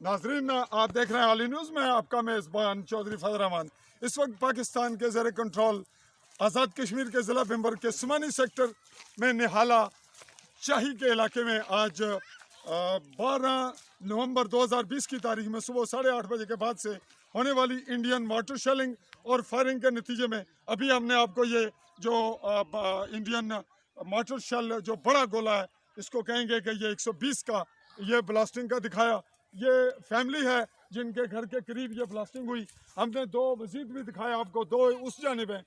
नाजरीन, आप देख रहे हैं आली न्यूज़ में, आपका मेज़बान चौधरी फजल रहमान। इस वक्त पाकिस्तान के ज़ेर कंट्रोल आज़ाद कश्मीर के ज़िला भंबर के सुमानी सेक्टर में निहाला शाही के इलाके में आज 12 नवंबर 2020 की तारीख में सुबह 8:30 बजे के बाद से होने वाली इंडियन वाटर शेलिंग और फायरिंग के नतीजे में अभी हमने आपको ये जो इंडियन वाटर शेल जो बड़ा गोला है, इसको कहेंगे कि ये 120 का ये ब्लास्टिंग का दिखाया। ये फैमिली है जिनके घर के करीब ये ब्लास्टिंग हुई। हमने दो मजीद भी दिखाया आपको, दो उस जानिब है।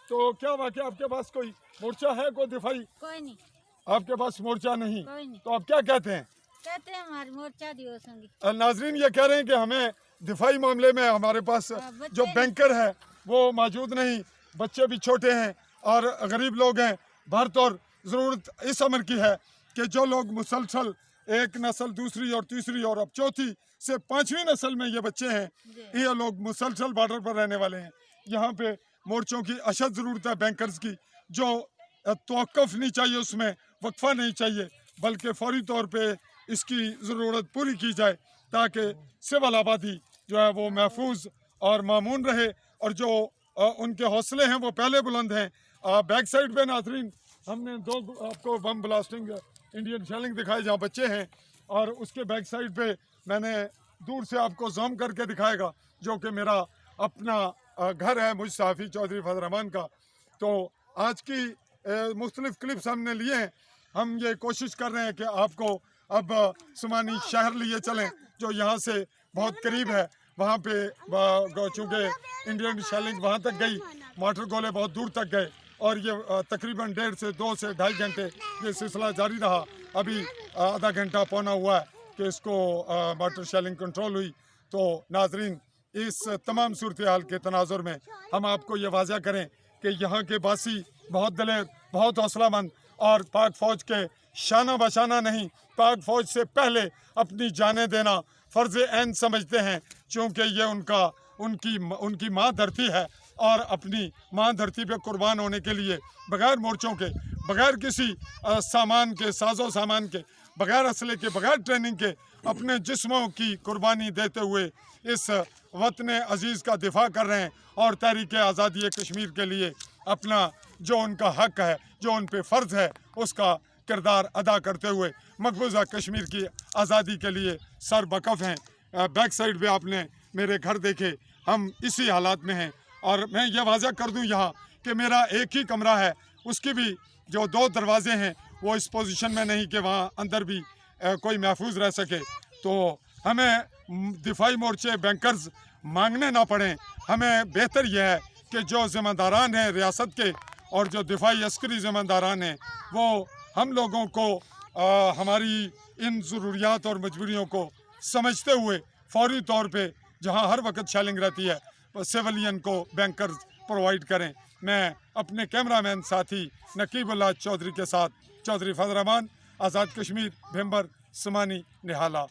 तो क्या वाकई आपके पास कोई मोर्चा है, कोई दिफाई? कोई नहीं। आपके पास मोर्चा नहीं? कोई नहीं। तो आप क्या कहते हैं? कहते हैं हमारी मोर्चा दिवस होंगी। नाजरीन ये कह रहे हैं कि हमें दिफाई मामले में हमारे पास जो बैंकर है वो मौजूद नहीं, बच्चे भी छोटे हैं और गरीब लोग हैं। भारत और ज़रूरत इस अमर की है कि जो लोग मुसलसल एक नस्ल दूसरी और तीसरी और अब चौथी से 5वीं नस्ल में ये बच्चे हैं, ये लोग मुसलसल बॉर्डर पर रहने वाले हैं। यहाँ पे मोर्चों की अशद ज़रूरत है बैंकर्स की, जो तवक्कुफ़ नहीं चाहिए, उसमें वक्फा नहीं चाहिए, बल्कि फौरी तौर पे इसकी ज़रूरत पूरी की जाए ताकि सिविल आबादी जो है वो महफूज और मामून रहे और जो उनके हौसले हैं वो पहले बुलंद हैं। बैक साइड पे नाजरीन हमने दो आपको बम ब्लास्टिंग इंडियन शेलिंग दिखाई जहाँ बच्चे हैं, और उसके बैक साइड पे मैंने दूर से आपको ज़ूम करके दिखाएगा जो कि मेरा अपना घर है मुझ सहाफ़ी चौधरी फजल रहमान का। तो आज की मुख्तलिफ क्लिप्स हमने लिए हैं। हम ये कोशिश कर रहे हैं कि आपको अब सुमानी शहर लिए चलें जो यहाँ से बहुत करीब है। वहाँ पे चूँकि इंडियन शेलिंग वहाँ तक गई, वाटर गोले बहुत दूर तक गए और ये तकरीबन 1.5 से 2 से 2.5 घंटे ये सिलसिला जारी रहा। अभी आधा घंटा पौना हुआ है कि इसको वाटर शेलिंग कंट्रोल हुई। तो नाजरीन, इस तमाम सूरत हाल के तनाजुर में हम आपको ये वाज़ा करें कि यहाँ के बासी बहुत दलेर, बहुत हौसलामंद और पाक फ़ौज के शाना बशाना नहीं, पाक फ़ौज से पहले अपनी जानें देना फ़र्ज़ ऐन समझते हैं, चूँकि ये उनकी माँ धरती है और अपनी माँ धरती पे कुर्बान होने के लिए बग़ैर मोर्चों के, बग़ैर किसी सामान के, साजो सामान के, बग़ैर असले के, बग़ैर ट्रेनिंग के अपने जिस्मों की कुर्बानी देते हुए इस वतन अज़ीज़ का दिफा कर रहे हैं और तहरीक आज़ादी कश्मीर के लिए अपना जो उनका हक़ है, जो उन पे फ़र्ज़ है, उसका किरदार अदा करते हुए मकबूजा कश्मीर की आज़ादी के लिए सर बकफ़ हैं। बैक साइड पे आपने मेरे घर देखे, हम इसी हालात में हैं। और मैं ये वाज़ा कर दूं यहाँ कि मेरा एक ही कमरा है, उसकी भी जो 2 दरवाजे हैं वो इस पोजीशन में नहीं कि वहाँ अंदर भी कोई महफूज रह सके। तो हमें दिफाई मोर्चे बैंकर्स मांगने ना पड़ें। हमें बेहतर यह है कि जो ज़िम्मेदारान हैं रियासत के और जो दिफाई अस्करी ज़िम्मेदारान हैं वो हम लोगों को हमारी इन ज़रूरियात और मजबूरियों को समझते हुए फौरी तौर पे जहाँ हर वक्त शेलिंग रहती है सिविलियन को बैंकर्स प्रोवाइड करें। मैं अपने कैमरामैन साथी नकीबुल्लाह चौधरी के साथ चौधरी फजल रहमान, आज़ाद कश्मीर, भंबर, सुमानी, निहाला।